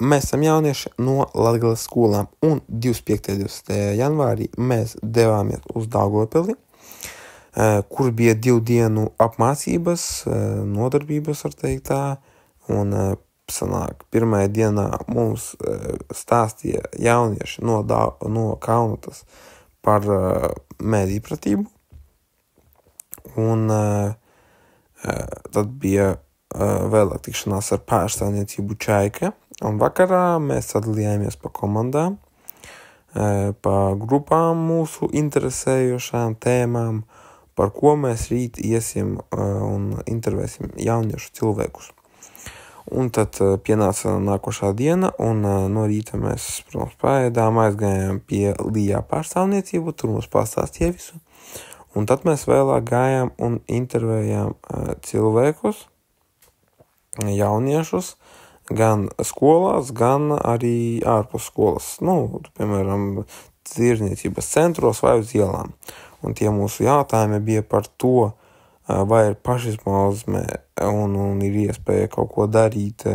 mēs esam jaunieši no Latgales skolām, un 25. 20. janvārī mēs devāmies uz Daugavpili, kur bija 2 dienu apmācības, nodarbības, var teikt tā, un sanāk, pirmajā dienā mums stāstīja jaunieši no Kaunatas par medīpratību, un tad bija vēlāk tikšanās ar pārstāvniecību Čaika, un vakarā mēs sadalījāmies pa komandām, pa grupām mūsu interesējošām tēmām, par ko mēs rīt iesim un intervēsim jauniešu cilvēkus. Un tad pienāca nākošā diena, un no rīta mēs, protams, paēdām, aizgājām pie Lijā pārstāvniecību, tur mums pastāstīja visu. Un tad mēs vēlāk gājām un intervējām cilvēkus, jauniešus, gan skolās, gan arī ārpus skolas. Piemēram, tirdzniecības centros vai uz ielām. Un tie mūsu jautājumi bija par to, vai ir pašizpausme un ir iespēja kaut ko darīt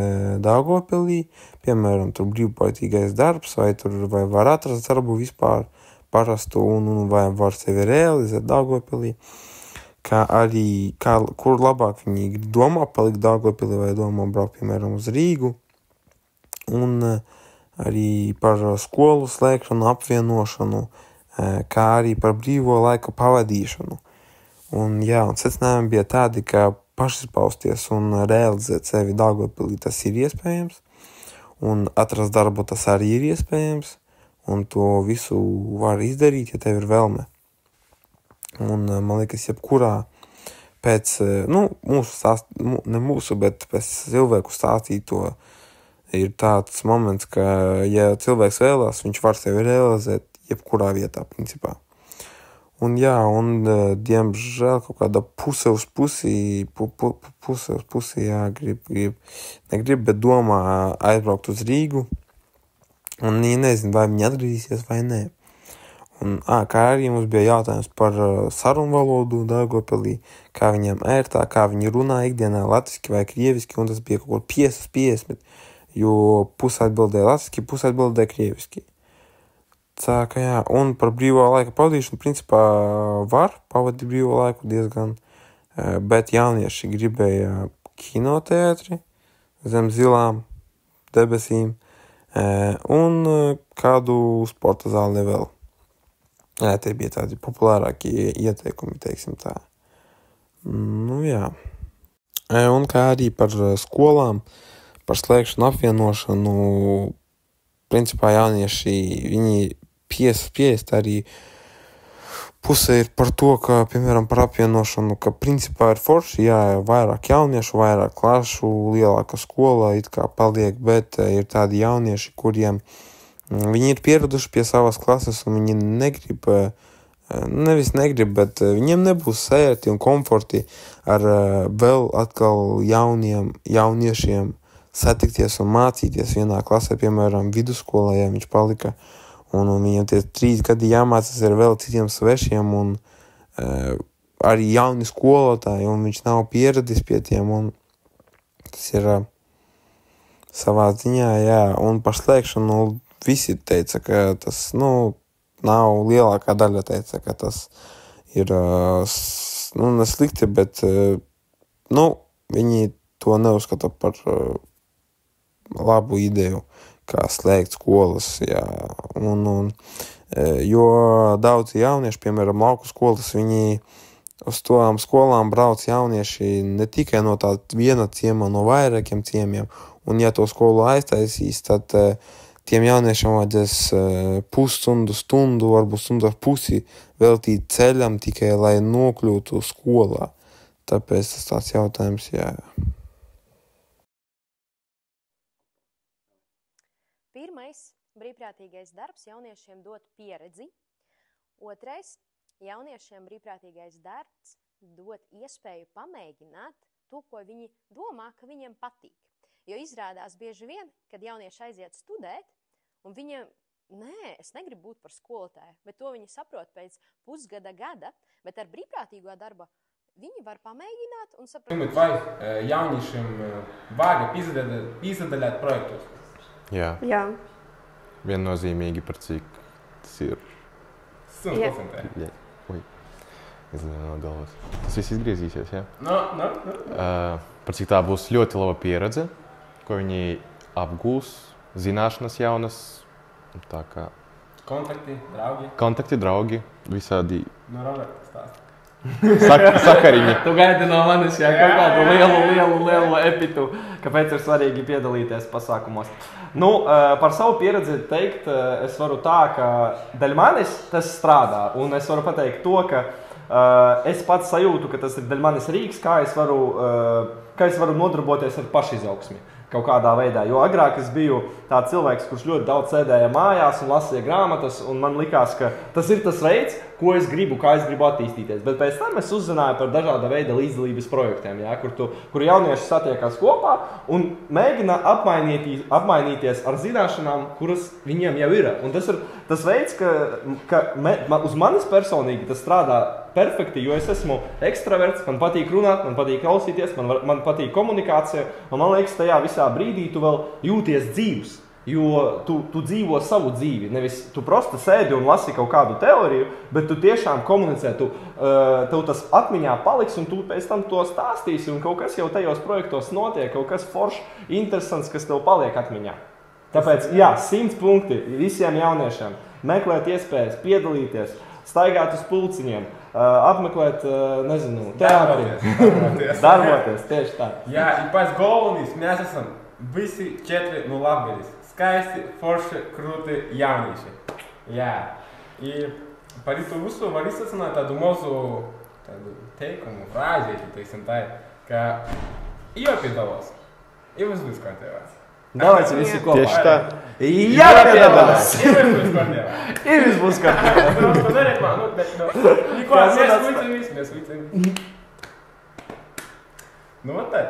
Daugavpilī, piemēram, tur brīvprātīgais darbs, vai var atrast darbu vispār parastu un vai var sevi realizēt Daugavpilī, kā arī, kur labāk viņi domā palikt Daugavpilī vai domā braukt, piemēram, uz Rīgu, un arī par skolu slēgšanu, apvienošanu, kā arī par brīvo laiku pavadīšanu. Un secinājumi bija tādi, ka pašizpausties un realizēt sevi Daugavpilī tas ir iespējams, un atrast darbu tas arī ir iespējams, un to visu var izdarīt, ja tev ir vēlme. Un man liekas, jebkurā pēc, bet pēc cilvēku stāstīto ir tāds moments, ka, ja cilvēks vēlās, viņš var sevi realizēt jebkurā vietā, principā. Un diemžēl kaut kāda puse uz pusi, negrib, bet domā aizbraukt uz Rīgu, un nezinu, vai viņi atgriezīsies vai nē. Un, kā arī mums bija jautājums par sarunvalodu Daugavpilī, kā viņiem ērtā, kā viņi runā ikdienā latviski vai krieviski, un tas bija kaut ko 50-50, jo puse atbildēja latviski, puse atbildēja krieviski. Tā kā un par brīvo laika pavadīšanu, principā var pavadīt brīvo laiku diezgan, bet jaunieši gribēja kinoteātri zem zilām debesīm, un kādu sporta zāli vēl. Tie bija tādi populārākie ieteikumi, teiksim tā. Un kā arī par skolām, par slēgšanu, apvienošanu, principā jaunieši, viņi 50 arī puse ir par to, ka, piemēram, par apvienošanu, ka principā ir forši, vairāk jauniešu, vairāk klašu, lielāka skola it kā paliek, bet ir tādi jaunieši, kuriem viņi ir pieraduši pie savas klases un viņi negrib, bet viņiem nebūs sērti un komforti ar vēl atkal jauniešiem satikties un mācīties vienā klasē, piemēram, vidusskolā, ja viņš palika, un viņam tie 3 gadi jāmācās ar vēl citiem svešiem, un arī jauni skolotāji, un viņš nav pieradis pie tiem, un tas ir savā ziņā, un par slēgšanu visi teica, ka tas, nav lielākā daļa teica, ka tas ir, neslikti, bet, viņi to neuzskata par labu ideju, kā slēgt skolas, jo daudzi jaunieši, piemēram, lauku skolas, viņi uz tām skolām brauc jaunieši ne tikai no tā viena ciema, no vairākiem ciemiem, un ja to skolu aiztaisīs, tad tiem jauniešiem vajadzēs pusstundu, varbūt stundu ar pusi veltīt ceļam tikai, lai nokļūtu skolā. Tāpēc tas tāds jautājums, Pirmais – brīvprātīgais darbs jauniešiem dot pieredzi. Otrais – jauniešiem brīvprātīgais darbs dot iespēju pamēģināt to, ko viņi domā, ka viņiem patīk. Jo izrādās bieži vien, kad jaunieši aiziet studēt, un viņiem, es negribu būt par skolotāju, bet to viņi saprot pēc pusgada, gada, bet ar brīvprātīgo darba viņi var pamēģināt un saprast. Vai jauniešiem vajag izdalēt projektus? Jā. Jā. Viennozīmīgi par cik tas ir. 100%. Ui, izlien no galvas. Tas viss izgriezīsies, jā? No. Par cik tā būs ļoti laba pieredze, ko viņi apgūs, zināšanas jaunas, tā kā... Kontakti, draugi, visādi... No Roberta stāsta. Sakariņi. Tu gaidi no manis, jā, kaut kādu lielu epitu, kāpēc ir svarīgi piedalīties pasākumos. Nu, par savu pieredzi teikt, es varu tā, ka daļ manis tas strādā, un es varu pateikt to, ka es pats sajūtu, ka tas ir daļ manis rīks, kā es varu nodarboties ar pašizaugsmi kaut kādā veidā. Jo agrāk es biju tāds cilvēks, kurš ļoti daudz sēdēja mājās un lasīja grāmatas, un man likās, ka tas ir tas veids, ko es gribu, kā es gribu attīstīties. Bet pēc tam es uzzināju par dažāda veida līdzdalības projektiem, jā, kur jaunieši satiekas kopā un mēģina apmainīties ar zināšanām, kuras viņiem jau ir. Un tas ir tas veids, ka uz manis personīgi tas strādā perfekti, jo es esmu ekstraverts, man patīk runāt, man patīk klausīties, man patīk komunikācija, un man liekas, tajā visā brīdī tu vēl jūties dzīvs. Jo tu dzīvo savu dzīvi, nevis tu prosti sēdi un lasi kaut kādu teoriju, bet tu tiešām komunicē, tev tas atmiņā paliks un tu pēc tam to stāstīsi un kaut kas jau tajos projektos notiek, kaut kas foršs, interesants, kas tev paliek atmiņā. Tāpēc, jā, 100 punkti visiem jauniešiem, meklēt iespējas, piedalīties, staigāt uz pulciņiem, apmeklēt, nezinu, teātri. Darboties, tieši tā. Jā, i pats galvenais, mēs esam visi 4 no Latgales. Skaisti, forši, krūti jaunieši. Jā. I par to visu var izsacināt tādu mazu teikumu, frāzēti, teiksim tā, ka jāpiedalās. I viss būs kārtībā. Давайте visi kopā. Tieši tā. Jāpiedalās! I viss būs kārtībā. I viss būs kārtībā. Просто darīt man, neko, mēs vicam. Nu, vat tā.